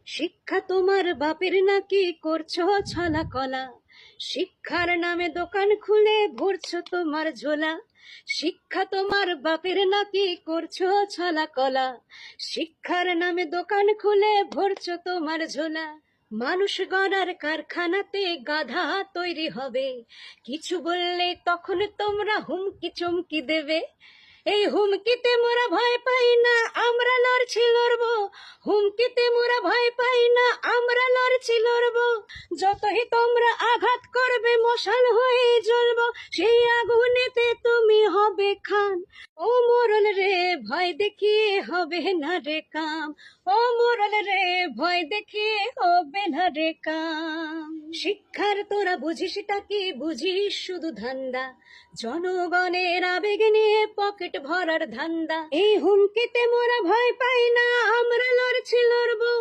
শিক্ষা তোমার বাপের নাকি করছো ছলা কলা, শিক্ষার নামে দোকান খুলে ভরছো তোমার ঝোলা। শিক্ষা তোমার বাপের নাকি করছো ছলা কলা, শিক্ষার নামে দোকান খুলে ভরছো তোমার ঝোলা। মানুষ গড়ার কারখানাতে গাধা তৈরি হবে, কিছু বললে তখন তোমরা হুমকি চমকি দেবে। এই হুমকিতে মোরা ভয় পাই না, আমরা লড়ছি লড়বো। হুমকিতে মোরা ভয় পাই না, আমরা লড়ছি লড়বো। যতই তোমরা আঘাত করবে মশাল হয়ে জ্বলবো, সেই আগুনেতে তুমি হবে খান। ও মোরল রে ভয় দেখিয়ে হবে না রে কাম, ও মোরল রে ভয় দেখিয়ে হবে না রে কাম। শিক্ষার তোরা বুঝিসটা কি? বুঝিস শুধু ধান্দা, জনগণের আবেগ নিয়ে পকেট ভরার ধান্দা। এই হুমকিতে মোরা ভয় পাই না, আমরা লড়ছি লড়বো।